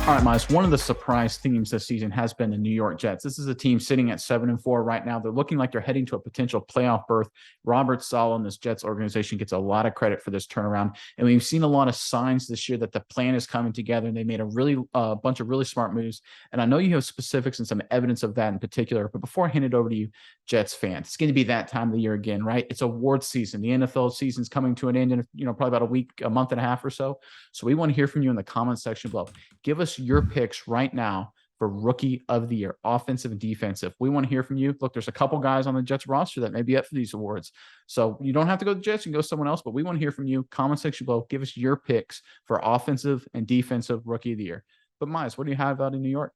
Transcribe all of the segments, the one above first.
All right, Miles. One of the surprise teams this season has been the New York Jets. This is a team sitting at 7-4 right now. They're looking like they're heading to a potential playoff berth. Robert Saleh and this Jets organization gets a lot of credit for this turnaround, and we've seen a lot of signs this year that the plan is coming together. And they made a really bunch of really smart moves. And I know you have specifics and some evidence of that in particular. But before I hand it over to you, Jets fans, it's going to be that time of the year again, right? It's awards season. The NFL season's coming to an end in probably about a week, a month and a half or so. So we want to hear from you in the comments section below. Give us your picks right now for rookie of the year, offensive and defensive. We want to hear from you. Look, there's a couple guys on the Jets roster that may be up for these awards. So you don't have to go to the Jets, you can go someone else, but we want to hear from you. Comment section below. Give us your picks for offensive and defensive rookie of the year. But Miles, what do you have out in New York?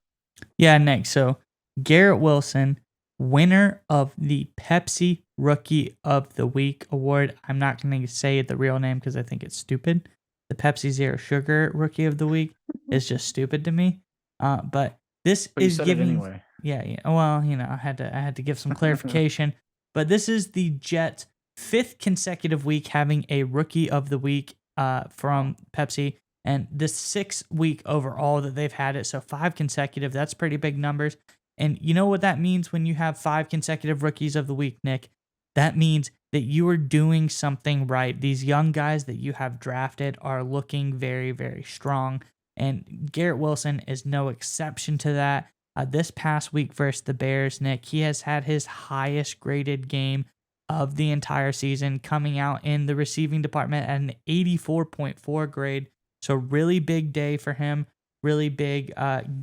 Yeah, Nick. So Garrett Wilson, winner of the Pepsi Rookie of the Week award. I'm not going to say the real name because I think it's stupid. The Pepsi Zero Sugar Rookie of the Week is just stupid to me. But this But you is said giving. it anyway. Yeah. Well, I had to give some clarification. But this is the Jets' fifth consecutive week having a Rookie of the Week from Pepsi. And this 6-week overall that they've had it. So 5 consecutive. That's pretty big numbers. And you know what that means when you have 5 consecutive rookies of the week, Nick? That means that you are doing something right. These young guys that you have drafted are looking very, very strong. And Garrett Wilson is no exception to that. This past week versus the Bears, Nick, he has had his highest graded game of the entire season, coming out in the receiving department at an 84.4 grade. So really big day for him, really big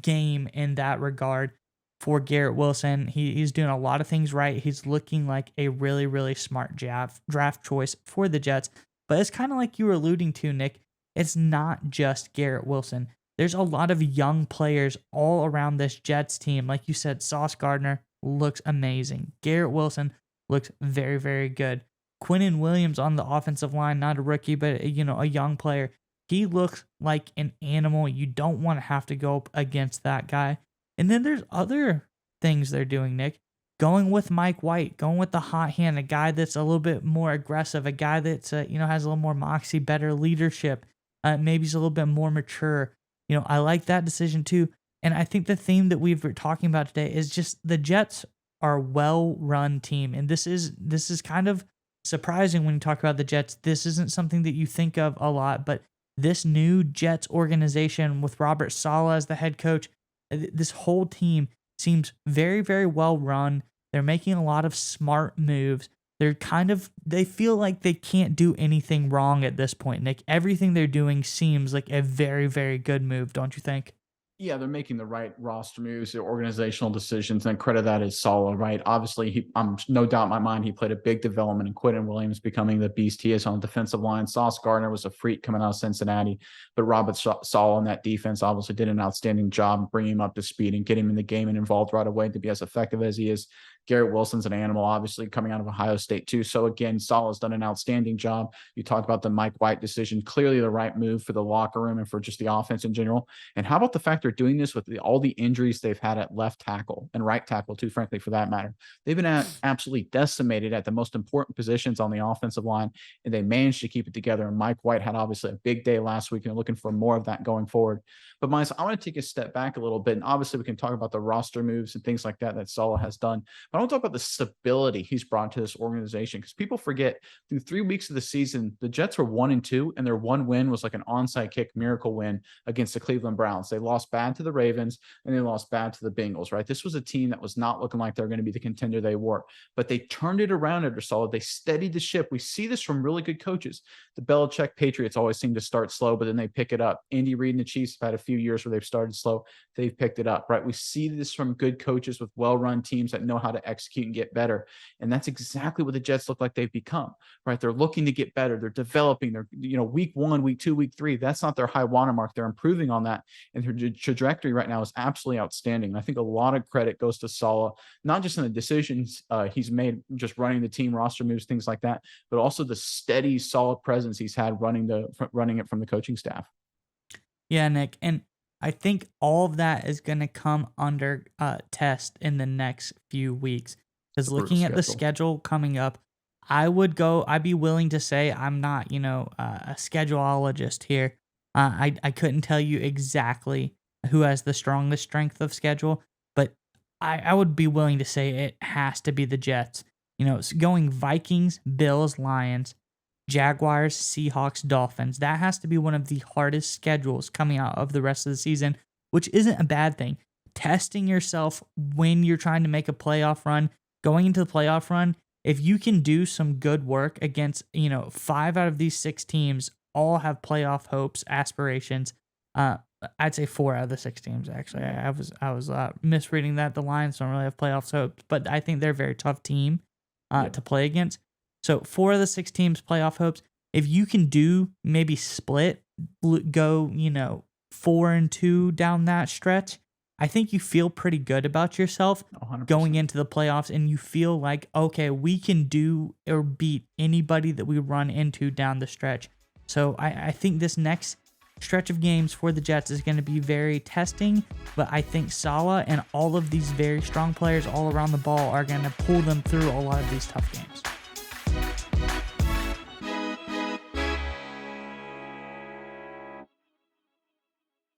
game in that regard for Garrett Wilson. He's doing a lot of things right. He's looking like a really, really smart draft choice for the Jets. But it's kind of like you were alluding to, Nick. It's not just Garrett Wilson. There's a lot of young players all around this Jets team. Like you said, Sauce Gardner looks amazing. Garrett Wilson looks very, very good. Quinnen Williams on the offensive line, not a rookie, but a young player. He looks like an animal. You don't want to have to go up against that guy. And then there's other things they're doing, Nick. Going with Mike White, going with the hot hand, a guy that's a little bit more aggressive, a guy that's has a little more moxie, better leadership. Maybe he's a little bit more mature. I like that decision too. And I think the theme that we've been talking about today is just the Jets are a well-run team, and this is kind of surprising when you talk about the Jets. This isn't something that you think of a lot, but this new Jets organization with Robert Saleh as the head coach, this whole team seems very, very well run. They're making a lot of smart moves. They feel like they can't do anything wrong at this point, Nick. Everything they're doing seems like a very, very good move, don't you think? Yeah, they're making the right roster moves, the organizational decisions, and credit that is Saleh, right? Obviously, I'm no doubt in my mind he played a big development in Quinnen Williams becoming the beast he is on the defensive line. Sauce Gardner was a freak coming out of Cincinnati, but Robert Saleh on that defense obviously did an outstanding job bringing him up to speed and getting him in the game and involved right away to be as effective as he is. Garrett Wilson's an animal, obviously coming out of Ohio State too. So again, Saleh's done an outstanding job. You talked about the Mike White decision, clearly the right move for the locker room and for just the offense in general. And how about the fact they're doing this with all the injuries they've had at left tackle and right tackle too, frankly, for that matter. They've been absolutely decimated at the most important positions on the offensive line, and they managed to keep it together. And Mike White had obviously a big day last week, and they're looking for more of that going forward. But Miles, I want to take a step back a little bit, and obviously we can talk about the roster moves and things like that Saleh has done. But I want to talk about the stability he's brought to this organization, because people forget through 3 weeks of the season, the Jets were 1-2, and their one win was like an onside kick miracle win against the Cleveland Browns. They lost bad to the Ravens, and they lost bad to the Bengals, right? This was a team that was not looking like they're going to be the contender they were, but they turned it around under Saleh. They steadied the ship. We see this from really good coaches. The Belichick Patriots always seem to start slow, but then they pick it up. Andy Reid and the Chiefs have had a few years where they've started slow. They've picked it up, right? We see this from good coaches with well-run teams that know how to execute and get better. And that's exactly what the Jets look like they've become, right? They're looking to get better. They're developing. They're, week 1, week 2, week 3, that's not their high watermark. They're improving on that. And their trajectory right now is absolutely outstanding. And I think a lot of credit goes to Saleh, not just in the decisions he's made, just running the team, roster moves, things like that, but also the steady, solid presence he's had running it from the coaching staff. Yeah, Nick. And I think all of that is going to come under test in the next few weeks. Because looking at the schedule coming up, I'd be willing to say I'm not, a scheduleologist here. I couldn't tell you exactly who has the strongest strength of schedule, but I would be willing to say it has to be the Jets. It's going Vikings, Bills, Lions, Jaguars, Seahawks, Dolphins. That has to be one of the hardest schedules coming out of the rest of the season, which isn't a bad thing. Testing yourself when you're trying to make a playoff run, going into the playoff run, if you can do some good work against, 5 out of these 6 teams all have playoff hopes, aspirations. I'd say 4 out of the 6 teams, actually. I was misreading that. The Lions don't really have playoff hopes, but I think they're a very tough team to play against. So 4 of the 6 teams playoff hopes. If you can do maybe split, go 4-2 down that stretch, I think you feel pretty good about yourself 100%. going into the playoffs, and you feel like, okay, we can do or beat anybody that we run into down the stretch. So I think this next stretch of games for the Jets is going to be very testing, but I think Saleh and all of these very strong players all around the ball are going to pull them through a lot of these tough games.